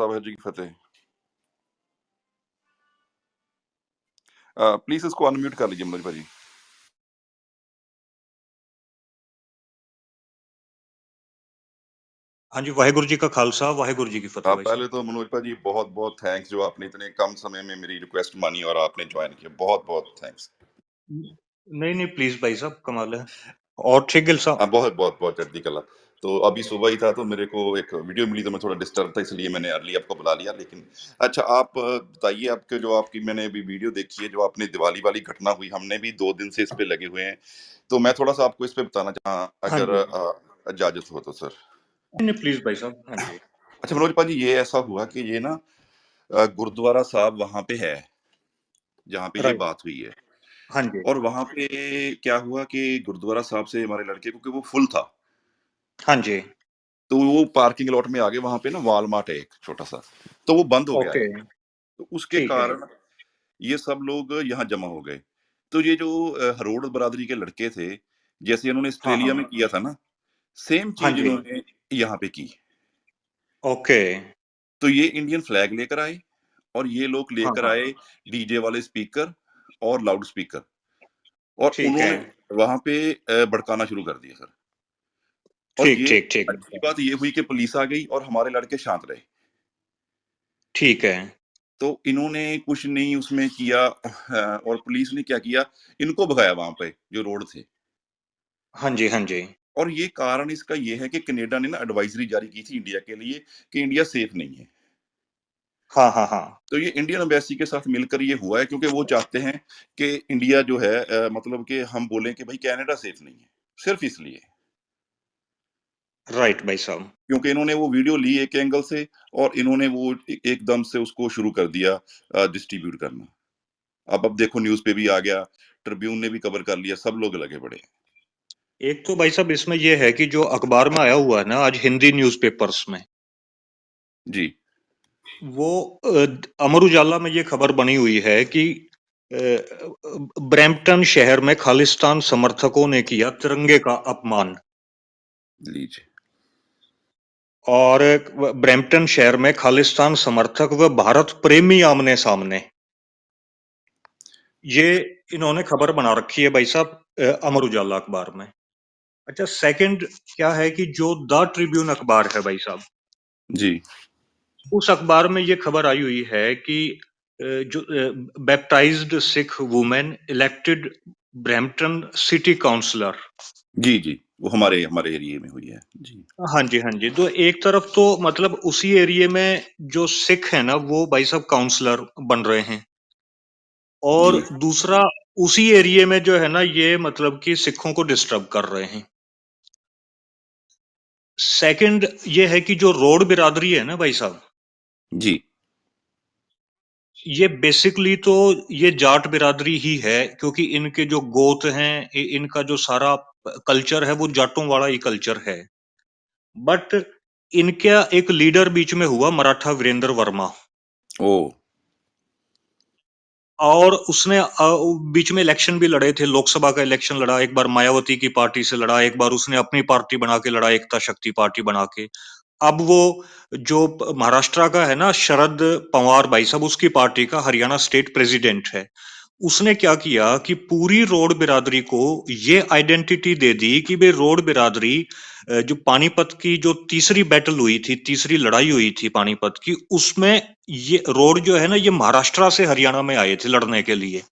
साहब जी की फतेह। प्लीज इसको अनम्यूट कर लीजिए मनोज भाजी। हाँ जी, वाहेगुरु जी का खालसा, वाहेगुरु जी की फतेह भाई पहले साहब। तो मनोज भाजी बहुत बहुत थैंक्स जो आपने इतने कम समय में मेरी रिक्वेस्ट मानी और आपने ज्वाइन किया, बहुत बहुत थैंक्स। नहीं प्लीज भाई साहब, कमाल है। और ठीक गिल साहब। बहुत बहुत बहुत चढ़ती कला। तो अभी सुबह ही था तो मेरे को एक वीडियो मिली तो मैं थोड़ा डिस्टर्ब था, इसलिए मैंने अर्ली आपको बुला लिया। लेकिन अच्छा, आप बताइए, आपके जो आपकी मैंने अभी वीडियो देखी है जो आपने दिवाली वाली घटना हुई, हमने भी 2 दिन से इस पे लगे हुए हैं। तो मैं थोड़ा सा आपको इस पे बताना चाहा, हाँ अगर जी, इजाजत हो तो सर। नहीं प्लीज भाई साहब, हाँ जी। अच्छा मनोज भाजी, ये ऐसा हुआ कि ये ना गुरुद्वारा साहब वहां पे है जहाँ पे ये राइट। बात हुई है। हाँ जी, और वहां पे क्या हुआ कि गुरुद्वारा साहब से हमारे लड़के, क्योंकि वो फुल था, हाँ जी। तो वो पार्किंग लॉट में आगे वहां पे ना वॉलमार्ट है एक छोटा सा, तो वो बंद हो गया ओके, है। तो उसके ठीक है। कारण ये सब लोग यहाँ जमा हो गए। तो ये जो हरोड़ बरादरी के लड़के थे, जैसे इन्होंने हाँ ऑस्ट्रेलिया हाँ। में किया था ना, सेम हाँ चीज जी। इन्होंने यहाँ पे की। ओके। तो ये इंडियन फ्लैग लेकर आए और ये लोग हाँ लेकर हाँ। आए डीजे वाले स्पीकर और लाउड स्पीकर, और ठीक है। उन्होंने वहां पे भड़काना शुरू कर दिया सर। और ठीक ये ठीक ठीक अच्छी बात ये हुई कि पुलिस आ गई और हमारे लड़के शांत रहे। ठीक है। तो इन्होंने कुछ नहीं उसमें किया, और पुलिस ने क्या किया, इनको भगाया वहां पे जो रोड थे। हाँ जी, हाँ जी। और ये कारण इसका ये है कि कनाडा ने ना एडवाइजरी जारी की थी इंडिया के लिए कि इंडिया सेफ नहीं है। हाँ हाँ हाँ। तो ये इंडियन एम्बेसी के साथ मिलकर ये हुआ है, क्योंकि वो चाहते हैं कि इंडिया जो है मतलब कि हम बोलें कि भाई कनाडा सेफ नहीं है, सिर्फ इसलिए राइट भाई साहब। क्योंकि इन्होंने वो वीडियो ली एक एंगल से और इन्होंने वो एकदम से उसको शुरू कर दिया डिस्ट्रीब्यूट करना। अब देखो न्यूज पे भी आ गया, ट्रिब्यून ने भी कवर कर लिया, सब लोग लगे पड़े हैं। एक तो भाई साहब इसमें यह है कि जो अखबार में आया हुआ है ना आज हिंदी न्यूज़पेपर्स में, जी वो अमर उजाला में ये खबर बनी हुई है कि ब्रैम्पटन शहर में खालिस्तान समर्थकों ने किया तिरंगे का अपमान। लीजिए। और ब्रैम्पटन शहर में खालिस्तान समर्थक व भारत प्रेमी आमने सामने, ये इन्होंने खबर बना रखी है भाई साहब अमर उजाला अखबार में। अच्छा, सेकंड क्या है कि जो द ट्रिब्यून अखबार है भाई साहब, जी उस अखबार में ये खबर आई हुई है कि जो baptised Sikh women elected Brampton city councillor. जी जी, वो हमारे हमारे एरिया में हुई है जी। हाँ जी, हाँ जी। तो एक तरफ तो मतलब उसी एरिया में जो सिख है ना वो भाई साहब काउंसलर बन रहे हैं, और जी दूसरा उसी एरिया में जो है ना ये मतलब कि सिखों को डिस्टर्ब कर रहे हैं। सेकंड ये है कि जो रोड बिरादरी है ना भाई साहब, जी ये बेसिकली तो ये जाट बिरादरी ही है, क्योंकि इनके जो गोत हैं इनका जो सारा कल्चर है वो जाटों वाला ही कल्चर है। बट इनका एक लीडर बीच में हुआ मराठा वीरेंद्र वर्मा, ओ और उसने बीच में इलेक्शन भी लड़े थे, लोकसभा का इलेक्शन लड़ा, एक बार मायावती की पार्टी से लड़ा, एक बार उसने अपनी पार्टी बना के लड़ा, एकता शक्ति पार्टी बना के। अब वो जो महाराष्ट्र का है ना शरद पवार भाई साहब, उसकी पार्टी का हरियाणा स्टेट प्रेसिडेंट है। उसने क्या किया कि पूरी रोड बिरादरी को ये आइडेंटिटी दे दी कि भाई रोड बिरादरी जो पानीपत की जो तीसरी बैटल हुई थी, तीसरी लड़ाई हुई थी पानीपत की, उसमें ये रोड जो है ना ये महाराष्ट्र से हरियाणा में आए थे लड़ने के लिए।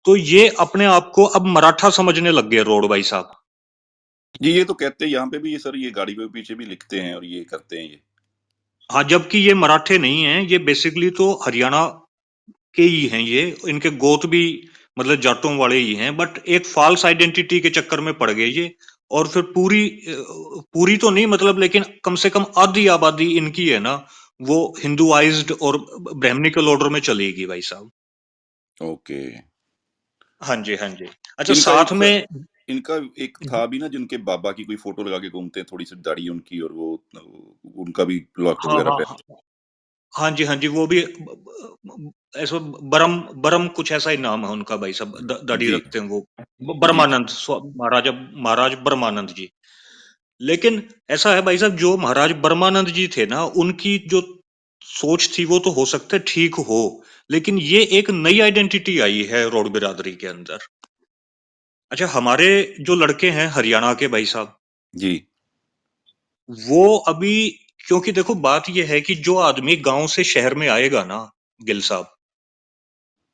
तो ये अपने आप को अब मराठा समझने लग गए रोड भाई साहब। जी, ये तो कहते हैं यहाँ पे भी, ये सर ये गाड़ी पे पीछे भी लिखते हैं और ये करते हैं ये। हाँ, जबकि ये मराठे नहीं हैं, ये बेसिकली तो हरियाणा के ही हैं ये, इनके गोत भी मतलब जाटों वाले ही हैं, बट एक फॉल्स आइडेंटिटी के चक्कर में पड़ गए ये। और फिर पूरी तो नहीं मतलब, लेकिन कम से कम आधी आबादी इनकी है ना वो हिंदुआइज्ड और ब्राह्मणिकल ऑर्डर में चलेगी भाई साहब। ओके। हाँ जी, हाँ जी। अच्छा, इनका एक साथ सर, में इनका एक था भी ना जिनके बाबा की कोई फोटो लगा के घूमते हैं, थोड़ी सी दाढ़ी उनकी, और वो उनका भी लॉक हाँ वगैरह हाँ हाँ, पहनते हाँ जी, हाँ जी, वो भी ऐसा बरम बरम कुछ ऐसा ही नाम है उनका भाई साहब, हैं। दाढ़ी जी रखते हैं वो, जी जी ब्रह्मानंद महाराजा, महाराज ब्रह्मानंद जी। लेकिन ऐसा है भाई साहब, जो महाराज ब्रह्मानंद जी थे ना, उनकी जो सोच थी वो तो हो सकता है ठीक हो, लेकिन ये एक नई आइडेंटिटी आई है रोड बिरादरी के अंदर। अच्छा, हमारे जो लड़के हैं हरियाणा के भाई साहब, जी, वो अभी, क्योंकि देखो बात ये है कि जो आदमी गांव से शहर में आएगा ना, गिल साहब,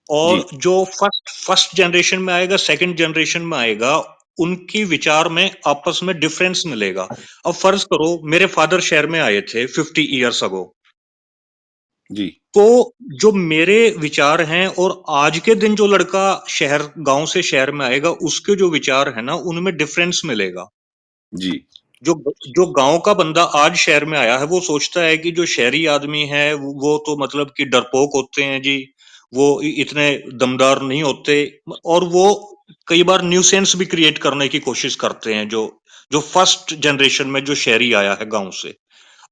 जी, और जो फर्स्ट फर्स्ट जनरेशन में आएगा, सेकंड जनरेशन में आएगा, उनकी विचार में आपस में डिफरेंस मिलेगा। अब फर्ज करो मेरे फादर शहर में आए थे 50 ईयर्स अगो, जी, तो जो मेरे विचार हैं और आज के दिन जो लड़का शहर गांव से शहर में आएगा उसके जो विचार है ना, उनमें डिफरेंस मिलेगा। जी, जो जो गांव का बंदा आज शहर में आया है वो सोचता है कि जो शहरी आदमी है वो तो मतलब कि डरपोक होते हैं जी, वो इतने दमदार नहीं होते, और वो कई बार न्यूसेंस भी क्रिएट करने की कोशिश करते हैं, जो जो फर्स्ट जनरेशन में जो शहरी आया है गांव से।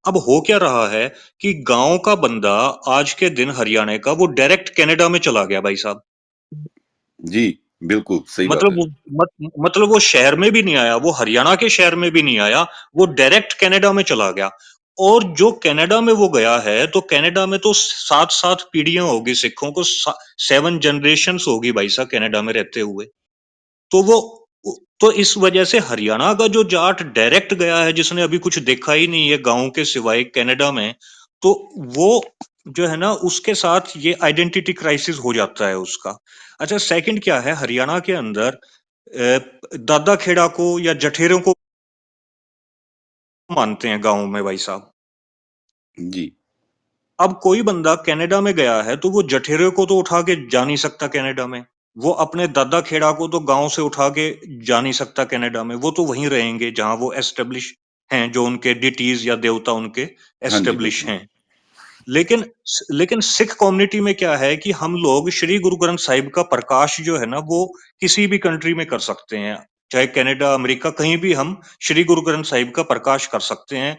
अब हो क्या रहा है कि गांव का बंदा आज के दिन हरियाणा का वो डायरेक्ट कनाडा में चला गया भाई साहब। जी, बिल्कुल सही बात मतलब है। वो मतलब वो शहर में भी नहीं आया, वो हरियाणा के शहर में भी नहीं आया, वो डायरेक्ट कनाडा में चला गया। और जो कनाडा में वो गया है, तो कनाडा में तो सात सात पीढ़ियां होगी सिखों को, 7 जनरेशन होगी भाई साहब कनाडा में रहते हुए। तो वो, तो इस वजह से हरियाणा का जो जाट डायरेक्ट गया है, जिसने अभी कुछ देखा ही नहीं है गांव के सिवाय कनाडा में, तो वो जो है ना उसके साथ ये आइडेंटिटी क्राइसिस हो जाता है उसका। अच्छा, सेकंड क्या है हरियाणा के अंदर, दादा खेड़ा को या जठेरों को मानते हैं गांव में भाई साहब। जी, अब कोई बंदा कनाडा में गया है तो वो जठेरे को तो उठा के जा नहीं सकता कनाडा में, वो अपने दादा खेड़ा को तो गांव से उठा के जा नहीं सकता कनाडा में, वो तो वहीं रहेंगे जहां वो एस्टेब्लिश हैं, जो उनके डिटीज या देवता उनके हाँ जी, एस्टेब्लिश बिल्कुल। हैं। लेकिन लेकिन सिख कम्युनिटी में क्या है कि हम लोग श्री गुरु ग्रंथ साहिब का प्रकाश जो है ना वो किसी भी कंट्री में कर सकते हैं, चाहे कनाडा अमेरिका कहीं भी हम श्री गुरु ग्रंथ साहिब का प्रकाश कर सकते हैं।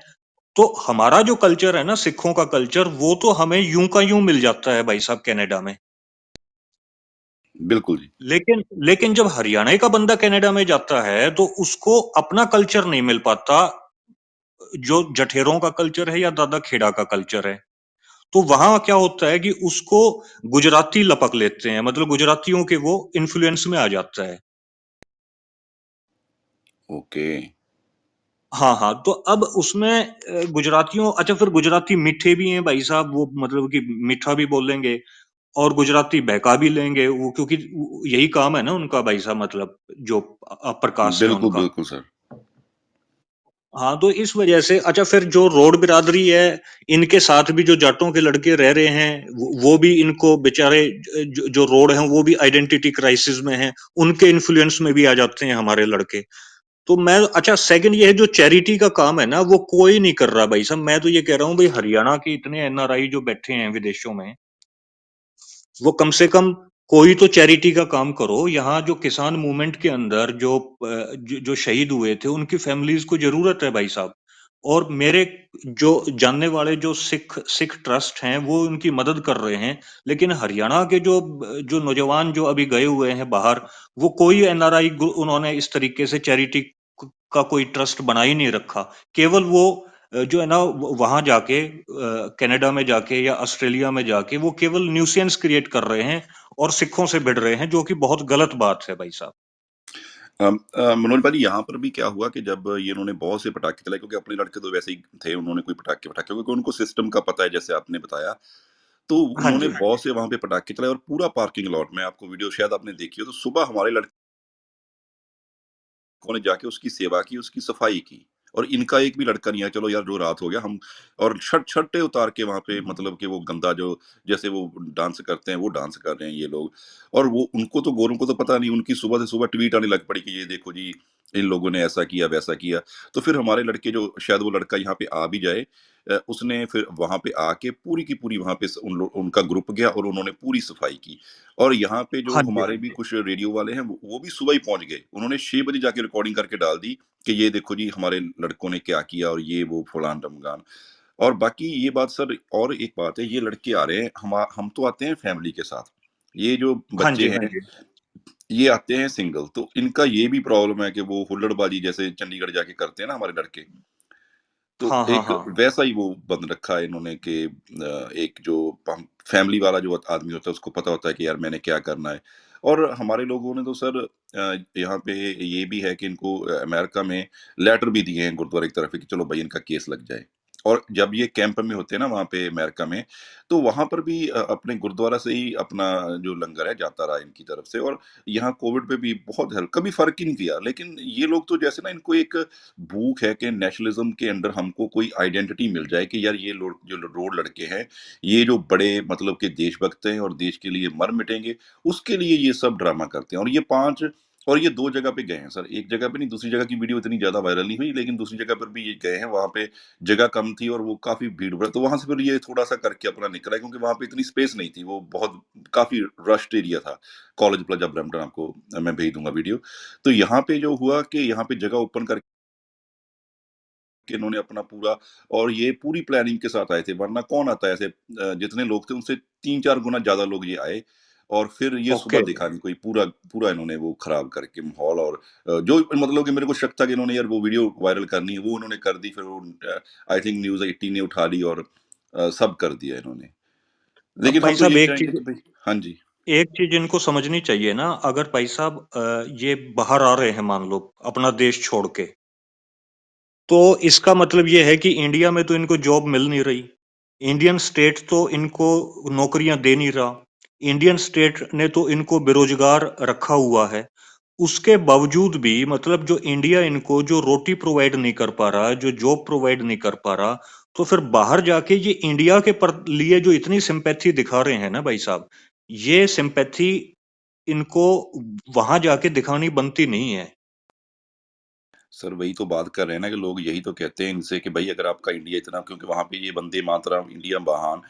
तो हमारा जो कल्चर है ना, सिखों का कल्चर, वो तो हमें यूं का यूं मिल जाता है भाई साहब कनाडा में। बिल्कुल जी, लेकिन लेकिन जब हरियाणा का बंदा कनाडा में जाता है तो उसको अपना कल्चर नहीं मिल पाता, जो जठेरों का कल्चर है या दादा खेड़ा का कल्चर है। तो वहां क्या होता है कि उसको गुजराती लपक लेते हैं, मतलब गुजरातियों के वो इन्फ्लुएंस में आ जाता है। ओके। हाँ हाँ, तो अब उसमें गुजरातियों, अच्छा फिर गुजराती मीठे भी हैं भाई साहब, वो मतलब कि मीठा भी बोलेंगे और गुजराती बहका भी लेंगे वो, क्योंकि यही काम है ना उनका भाई साहब, मतलब जो अपर कास्ट है बिल्कुल, उनका। बिल्कुल सर। हाँ, तो इस वजह से अच्छा फिर जो रोड बिरादरी है, इनके साथ भी जो जाटों के लड़के रह रहे हैं, वो भी इनको बेचारे, जो रोड हैं वो भी आइडेंटिटी क्राइसिस में हैं, उनके इन्फ्लुएंस में भी आ जाते हैं हमारे लड़के। तो मैं, अच्छा सेकंड ये है जो चैरिटी का काम है ना वो कोई नहीं कर रहा भाई साहब। मैं तो ये कह रहा हूँ भाई, हरियाणा के इतने एनआरआई जो बैठे हैं विदेशों में, वो कम से कम कोई तो चैरिटी का काम करो। यहाँ जो किसान मूवमेंट के अंदर जो शहीद हुए थे उनकी फैमिलीज को जरूरत है भाई साहब। और मेरे जो जानने वाले जो सिख सिख ट्रस्ट हैं वो उनकी मदद कर रहे हैं। लेकिन हरियाणा के जो जो नौजवान जो अभी गए हुए हैं बाहर, वो कोई एनआरआई उन्होंने इस तरीके से चैरिटी का कोई ट्रस्ट बना ही नहीं रखा। केवल वो जो है ना वहां जाके कनाडा में जाके या ऑस्ट्रेलिया में जाके वो केवल न्यूसेंस क्रिएट कर रहे हैं और सिखों से भिड़ रहे हैं, जो कि बहुत गलत बात है भाई साहब। मनोज भाई यहाँ पर भी क्या हुआ कि जब ये इन्होंने बहुत से पटाखे चलाए, क्योंकि अपने लड़के तो वैसे ही थे, उन्होंने कोई पटाखे पटाखे, क्योंकि उनको सिस्टम का पता है जैसे आपने बताया। तो हाँ उन्होंने जी, बहुत से वहां पे पटाखे चलाए और पूरा पार्किंग लॉट में, आपको वीडियो शायद आपने देखी हो, तो सुबह हमारे ने जाके उसकी सेवा की, उसकी सफाई की। और इनका एक भी लड़का नहीं है, चलो यार जो रात हो गया हम, और छट्टे उतार के वहां पे, मतलब कि वो गंदा जो, जैसे वो डांस करते हैं वो डांस कर रहे हैं ये लोग। और वो उनको तो, गोरों को तो पता नहीं, उनकी सुबह से सुबह ट्वीट आने लग पड़ी कि ये देखो जी, इन लोगों ने ऐसा किया वैसा किया। तो फिर हमारे लड़के, जो शायद वो लड़का यहाँ पे आ भी जाए, उसने फिर वहां पे आके पूरी की पूरी वहां पे उनका ग्रुप गया और उन्होंने पूरी सफाई की। और यहाँ पे जो हाँ जी, हमारे हाँ भी जी, कुछ रेडियो वाले हैं, वो भी सुबह ही पहुंच गए, उन्होंने 6 बजे जाके रिकॉर्डिंग करके डाल दी कि ये देखो जी हमारे लड़कों ने क्या किया, और ये वो फलान ढमकान। और बाकी ये बात सर, और एक बात है, ये लड़के आ रहे हैं, हम तो आते हैं फैमिली के साथ, ये जो हाँ बच्चे जी, हाँ हैं, जी, ये आते हैं सिंगल, तो इनका ये भी प्रॉब्लम है कि वो हुल्लड़बाजी जैसे चंडीगढ़ जाके करते हैं ना हमारे लड़के, तो हाँ, हाँ, एक हाँ। वैसा ही वो बंद रखा है इन्होंने कि एक जो हम फैमिली वाला जो आदमी होता है उसको पता होता है कि यार मैंने क्या करना है। और हमारे लोगों ने तो सर यहाँ पे ये भी है कि इनको अमेरिका में लेटर भी दिए हैं गुरुद्वारे की तरफ से कि चलो भाई इनका केस लग जाए। और जब ये कैंप में होते हैं ना वहाँ पे अमेरिका में, तो वहाँ पर भी अपने गुरुद्वारा से ही अपना जो लंगर है जाता रहा इनकी तरफ से। और यहाँ कोविड पे भी बहुत हेल्प, कभी फ़र्क ही नहीं किया। लेकिन ये लोग तो जैसे ना इनको एक भूख है कि नेशनलिज्म के अंदर हमको कोई आइडेंटिटी मिल जाए कि यार ये लोग जो रोड लड़के हैं, ये जो बड़े मतलब के देशभक्त हैं और देश के लिए मर मिटेंगे, उसके लिए ये सब ड्रामा करते हैं। और ये 5 और ये 2 जगह पे गए हैं सर, एक जगह पे नहीं, दूसरी जगह की वीडियो इतनी ज़्यादा वायरल नहीं हुई, लेकिन दूसरी जगह पर भी ये गए हैं, वहाँ पे जगह कम थी और वो काफ़ी भीड़-भाड़, तो वहाँ से फिर ये थोड़ा-सा करके अपना निकला है क्योंकि वहाँ पे इतनी स्पेस नहीं थी, वो बहुत काफ़ी रश्ड एरिया था। कॉलेज प्लाज़ा ब्रैम्पटन, आपको मैं भेज दूँगा वीडियो। तो यहाँ पे जो हुआ कि यहाँ पे जगह ओपन कर कि इन्होंने अपना पूरा, और ये पूरी प्लानिंग के साथ आए थे, वरना कौन आता है ऐसे, जितने लोग थे उनसे 3-4 गुना ज़्यादा लोग ये आए। और फिर ये सुबह ओके। दिखा नहीं कोई, पूरा पूरा इन्होंने वो खराब करके माहौल। और जो मतलब कि मेरे को शक था कि इन्होंने यार वो वीडियो वायरल करनी है, वो उन्होंने कर दी। फिर वो आई थिंक न्यूज़ 18 ने उठा ली और सब कर दिया इन्होंने। अब लेकिन भाई हम तो साहब यही एक चाहेंगे चीज़ कि भई हाँ जी। एक चीज़ इनको समझनी चाहिए ना, अगर भाई साहब ये बाहर आ रहे हैं मान लो अपना देश छोड़ के, तो इसका मतलब ये है कि इंडिया में तो इनको जॉब मिल नहीं रही। इंडियन स्टेट तो इनको नौकरियां दे नहीं रहा। इंडियन स्टेट ने तो इनको बेरोजगार रखा हुआ है। उसके बावजूद भी मतलब जो इंडिया इनको जो रोटी प्रोवाइड नहीं कर पा रहा, जो जॉब प्रोवाइड नहीं कर पा रहा, तो फिर बाहर जाके ये इंडिया के पर लिए जो इतनी सिंपैथी दिखा रहे हैं ना भाई साहब, ये सिंपैथी इनको वहां जाके दिखानी बनती नहीं है। सर वही तो बात कर रहे हैं ना कि लोग यही तो कहते हैं इनसे कि भई अगर आपका इंडिया इतना, क्योंकि वहाँ पे ये वंदे मातरम, इंडिया महान